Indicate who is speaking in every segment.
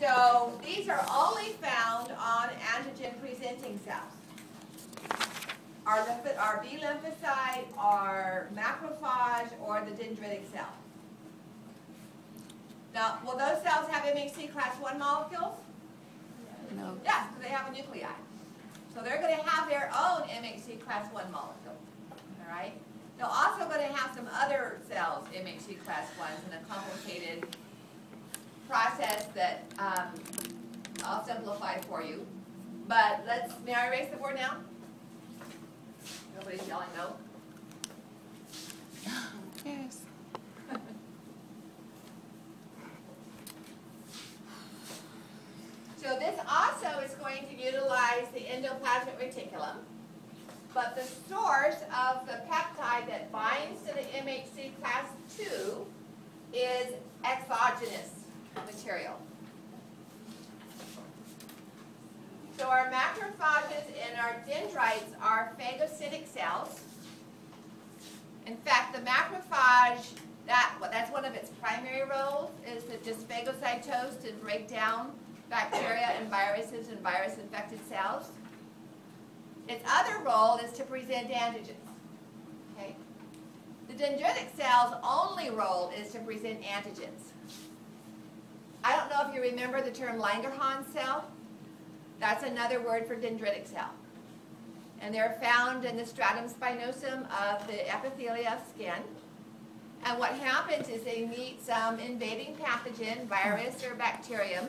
Speaker 1: So these are only found on antigen-presenting cells. Our B lymphocyte, our macrophage, or the dendritic cell. Now, will those cells have MHC class I molecules?
Speaker 2: No.
Speaker 1: Yes, because they have a nuclei. So they're going to have their own MHC class I molecule. All right? They're also going to have some other cells, MHC class Is, in a complicated process that I'll simplify for you. But may I erase the board now? Nobody's yelling no?
Speaker 2: Yes.
Speaker 1: So this also is going to utilize the endoplasmic reticulum, but the source of the peptide that binds to the MHC class II is exogenous material. So our macrophages and our dendrites are phagocytic cells. In fact, the macrophage, that's one of its primary roles, is to just phagocytose and break down bacteria and viruses and virus-infected cells. Its other role is to present antigens. Okay? The dendritic cell's only role is to present antigens. I don't know if you remember the term Langerhans cell. That's another word for dendritic cell. And they're found in the stratum spinosum of the epithelia of skin. And what happens is they meet some invading pathogen, virus or bacterium,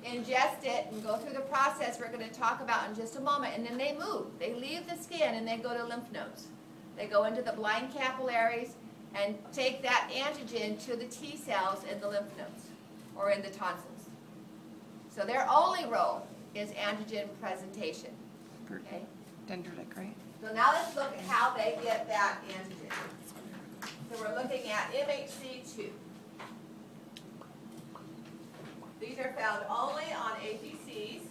Speaker 1: ingest it, and go through the process we're going to talk about in just a moment. And then they move. They leave the skin and they go to lymph nodes. They go into the blind capillaries and take that antigen to the T cells in the lymph nodes or in the tonsils. So their only role is antigen presentation. Okay?
Speaker 2: Dendritic, right?
Speaker 1: So now let's look at how they get that antigen. So we're looking at MHC2. These are found only on APCs.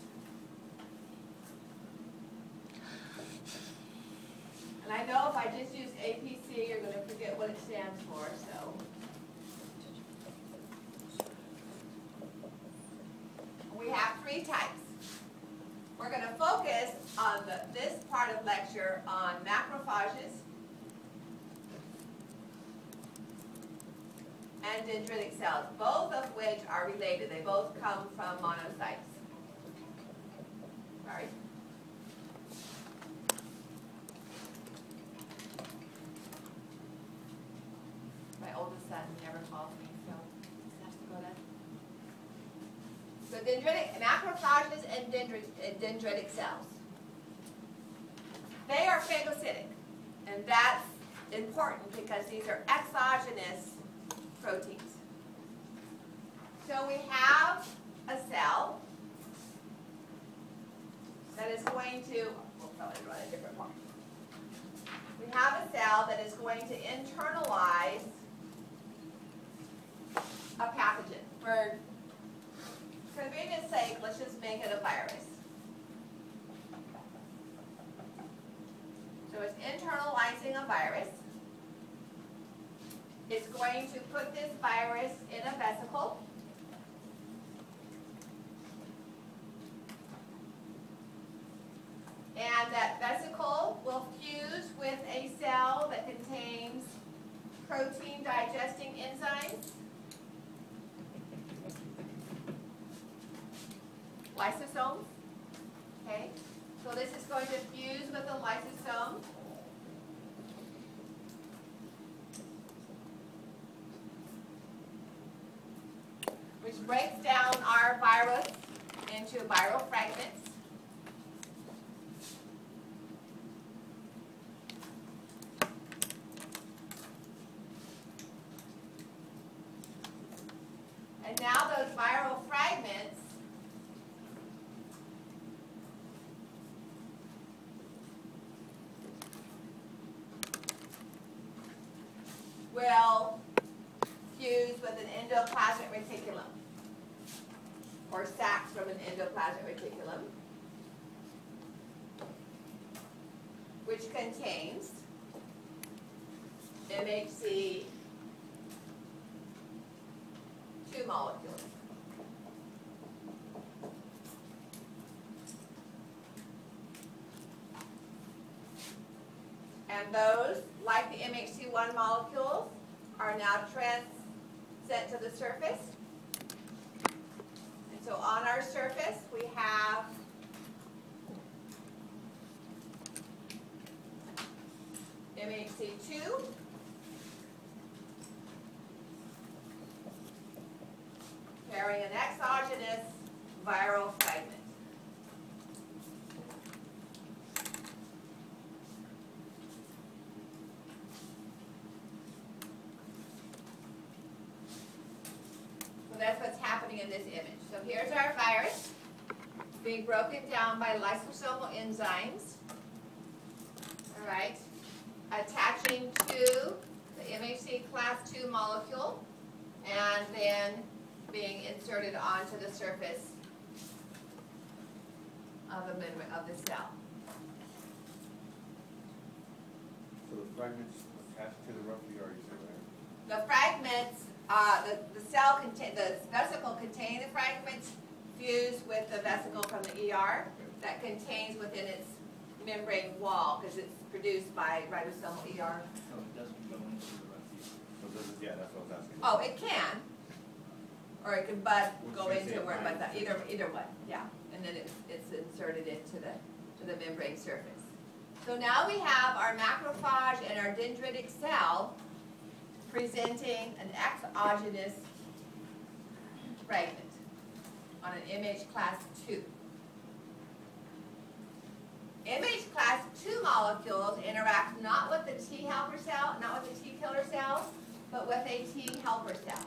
Speaker 1: And I know if I just use APC, you're going to forget what it stands for, so. We have three types. We're going to focus on this part of lecture on macrophages and dendritic cells, both of which are related. They both come from monocytes. Sorry. My oldest son never calls me, so this has to go then. So macrophages and dendritic cells. They are phagocytic, and that's important because these are exogenous proteins. So we have a cell that is going to, we'll probably run a different one. We have a cell that is going to internalize a pathogen. For convenience sake, let's just make it a virus. So it's internalizing a virus. It's going to put this virus in a vesicle. And that vesicle will fuse with a cell that contains protein digesting enzymes, lysosomes. Okay? So this is going to fuse with a lysosome. Which breaks down our virus into viral fragments. And now those viral fragments will fuse with an endoplasmic reticulum, or sacs from an endoplasmic reticulum, which contains MHC 2 molecules. And those, like the MHC1 molecules, are now sent to the surface. And so on our surface, we have MHC2, carrying an exogenous viral fragment. So that's what's happening in this image. So here's our virus being broken down by lysosomal enzymes. All right, attaching to the MHC class 2 molecule and then being inserted onto the surface of the membrane of the cell.
Speaker 3: So the fragments attached to the roughly are there?
Speaker 1: The fragments, the vesicle containing the fragments fuse with the vesicle from the ER that contains within its membrane wall because it's produced by ribosomal ER.
Speaker 3: So it doesn't go into the roughly. So this is, yeah, that's what I was asking.
Speaker 1: Oh, it can, or it can go into where, but either one, yeah. And then it's inserted into the membrane surface. So now we have our macrophage and our dendritic cell presenting an exogenous fragment on an MH class 2. MH class 2 molecules interact not with the T helper cell, not with the T killer cell, but with a T helper cell.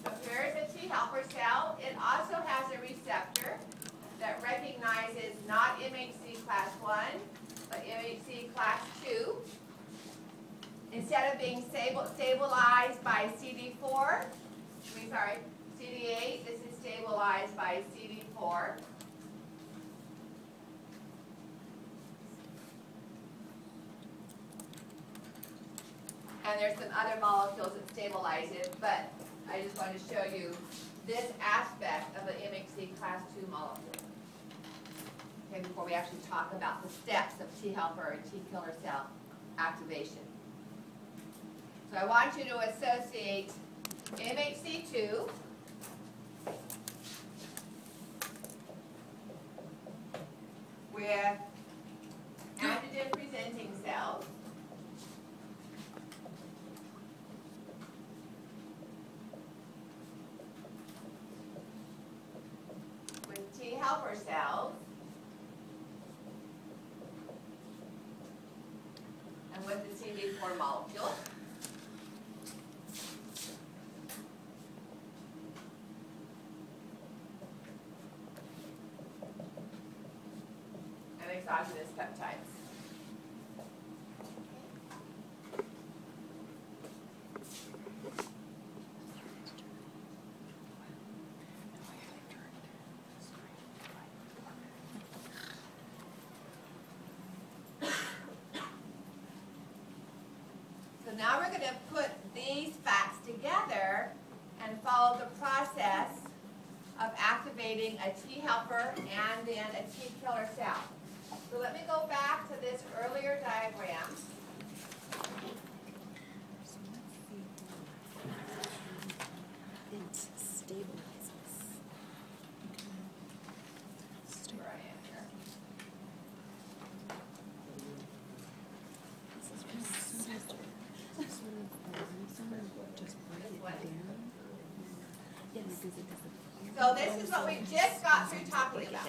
Speaker 1: So here's a T helper cell. It also has a receptor that recognizes not MHC class 1, but MHC class 2. Instead of being stabilized by CD8, this is stabilized by CD4. And there's some other molecules that stabilize it, but I just wanted to show you this aspect of the MHC class 2 molecule. Okay, before we actually talk about the steps of T helper and T killer cell activation. So I want you to associate MHC2 with antigen-presenting cells with T helper cells and with the CD4 molecule. And exogenous peptides. So now we're going to put these facts together and follow the process of activating a T helper and then a T killer cell. So let me go back to this earlier diagram.
Speaker 2: It stabilizes.
Speaker 1: Where I am here. So this is what we just got through talking about.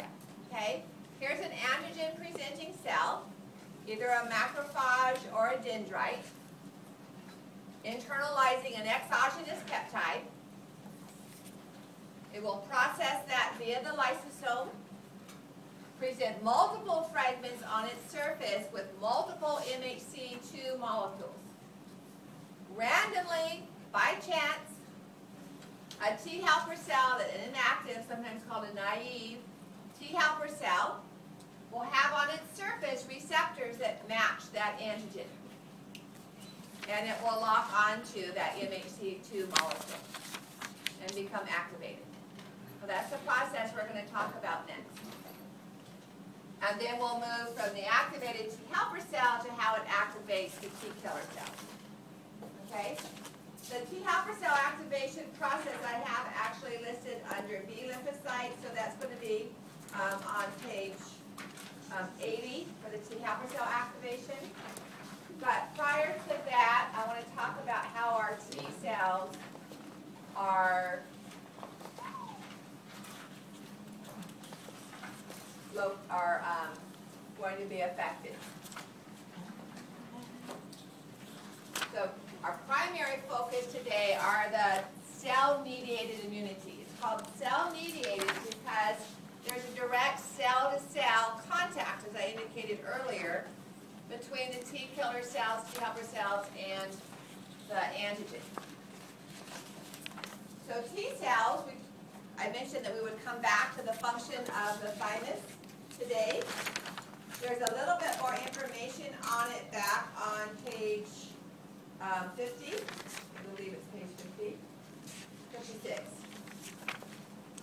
Speaker 1: Okay? Here's an antigen-presenting cell, either a macrophage or a dendrite, internalizing an exogenous peptide. It will process that via the lysosome, present multiple fragments on its surface with multiple MHC2 molecules. Randomly, by chance, a T helper cell, that is inactive, sometimes called a naive T helper cell, will have on its surface receptors that match that antigen. and it will lock onto that MHC2 molecule and become activated. So that's the process we're going to talk about next. And then we'll move from the activated T helper cell to how it activates the T killer cell. Okay? The T helper cell activation process I have actually listed under B lymphocytes, so that's going to be on page 80 for the T helper cell activation. But prior to that, I want to talk about how our T cells are going to be affected. So our primary focus today are the cell-mediated immunity. It's called cell-mediated because there's a direct cell-to-cell contact, as I indicated earlier, between the T killer cells, T helper cells, and the antigen. So T cells, I mentioned that we would come back to the function of the thymus today. There's a little bit more information on it back on page 50. I believe it's page 56.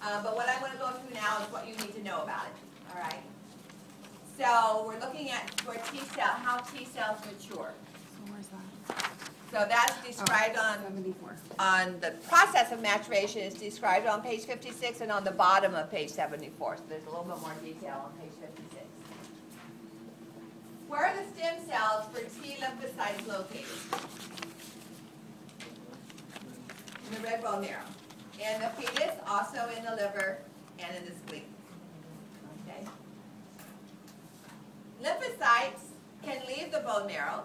Speaker 1: But what I'm going to go through now is what you need to know about it. All right. So we're looking at for T cell, how T cells mature.
Speaker 2: So where's that?
Speaker 1: So that's described on
Speaker 2: 74.
Speaker 1: On the process of maturation is described on page 56 and on the bottom of page 74. So there's a little bit more detail on page 56. Where are the stem cells for T lymphocytes located? In the red bone marrow. In the fetus, also in the liver, and in the spleen. Okay. Lymphocytes can leave the bone marrow.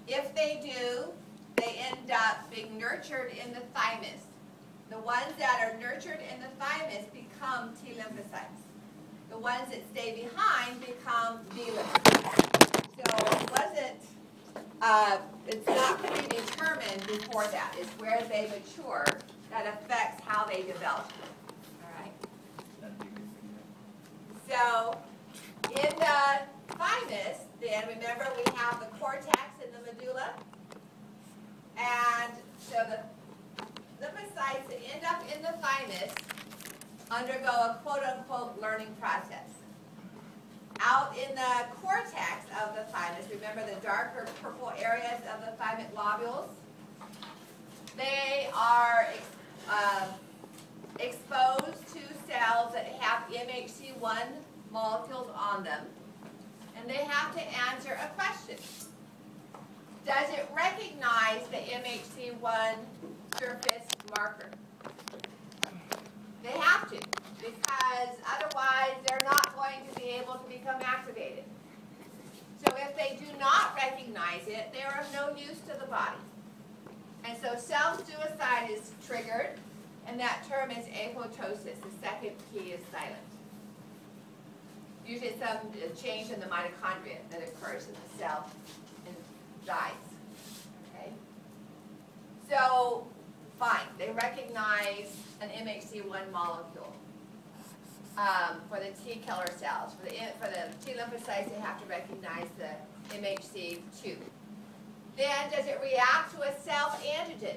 Speaker 1: If they do, they end up being nurtured in the thymus. The ones that are nurtured in the thymus become T lymphocytes. The ones that stay behind become B lymphocytes. So it's not predetermined before that. It's where they mature that affects how they develop. All right. So in the thymus, then remember we have the cortex and the medulla. And so the lymphocytes that end up in the thymus undergo a quote-unquote learning process. Out in the cortex of the thymus, remember the darker purple areas of the thymic lobules, they are exposed to cells that have MHC1 molecules on them, and they have to answer a question. Does it recognize the MHC1 surface marker? They have to, because otherwise they're not going to be able to become activated. So if they do not recognize it, they are of no use to the body. And so cell suicide is triggered, and that term is apoptosis. The second key is silent. Usually it's some change in the mitochondria that occurs in the cell and dies. Okay? So, fine, they recognize an MHC1 molecule for the T killer cells. For the T lymphocytes, they have to recognize the MHC2. Then, does it react to a self-antigen?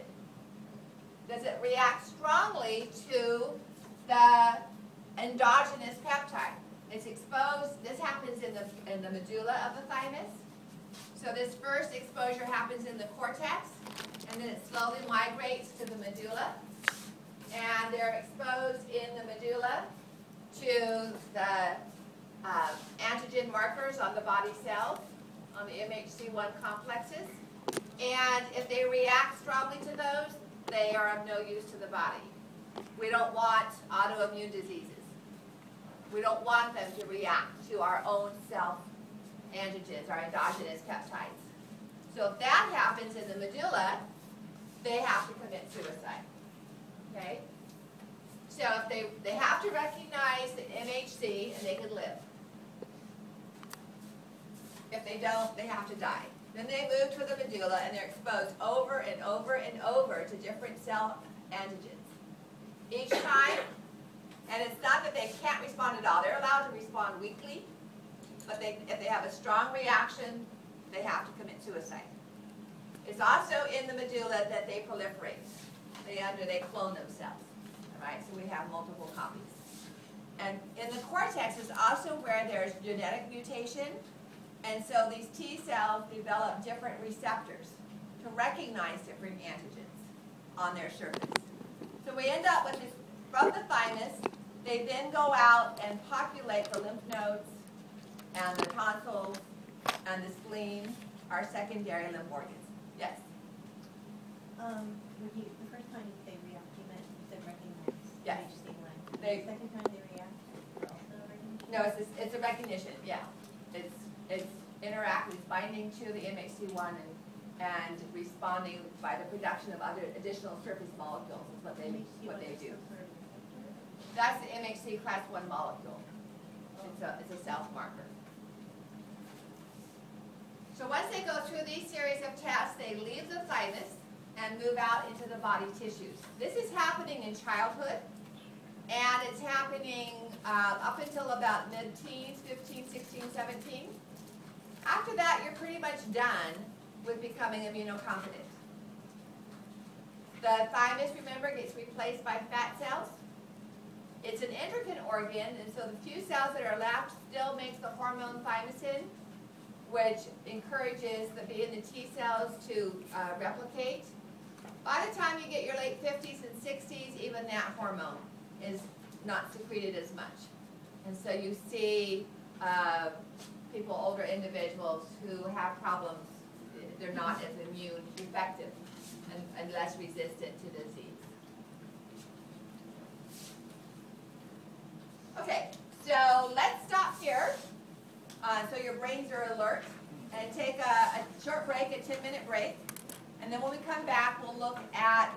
Speaker 1: Does it react strongly to the endogenous peptide? It's exposed. This happens in the medulla of the thymus. So this first exposure happens in the cortex, and then it slowly migrates to the medulla. And they're exposed in the medulla to the antigen markers on the body cells, on the MHC1 complexes. And if they react strongly to those, they are of no use to the body. We don't want autoimmune diseases. We don't want them to react to our own self-antigens, our endogenous peptides. So if that happens in the medulla, they have to commit suicide. Okay? So if they have to recognize the MHC and they can live. If they don't, they have to die. Then they move to the medulla and they're exposed over and over and over to different cell antigens. Each time, and it's not that they can't respond at all. They're allowed to respond weakly, but if they have a strong reaction, they have to commit suicide. It's also in the medulla that they proliferate. They clone themselves. All right, so we have multiple copies. And in the cortex is also where there's genetic mutation, and so these T cells develop different receptors to recognize different antigens on their surface. So we end up with this, from the thymus, they then go out and populate the lymph nodes and the tonsils and the spleen, our secondary lymph organs. Yes?
Speaker 4: The first time they react, you said recognize.
Speaker 1: Yes.
Speaker 4: The
Speaker 1: They-
Speaker 4: second time they react, it's also recognition?
Speaker 1: No, it's a recognition, yeah. It's interacting, it's binding to the MHC1 and responding by the production of other additional surface molecules is what they do. That's the MHC class 1 molecule. It's a self marker. So once they go through these series of tests, they leave the thymus and move out into the body tissues. This is happening in childhood, and it's happening up until about mid-teens, 15, 16, 17. After that, you're pretty much done with becoming immunocompetent. The thymus, remember, gets replaced by fat cells. It's an endocrine organ, and so the few cells that are left still makes the hormone thymosin, which encourages the B and the T cells to replicate. By the time you get your late 50s and 60s, even that hormone is not secreted as much. And so you see people, older individuals who have problems, they're not as immune effective and less resistant to disease. Okay, so let's stop here so your brains are alert and take a short break, a 10-minute break. And then when we come back, we'll look at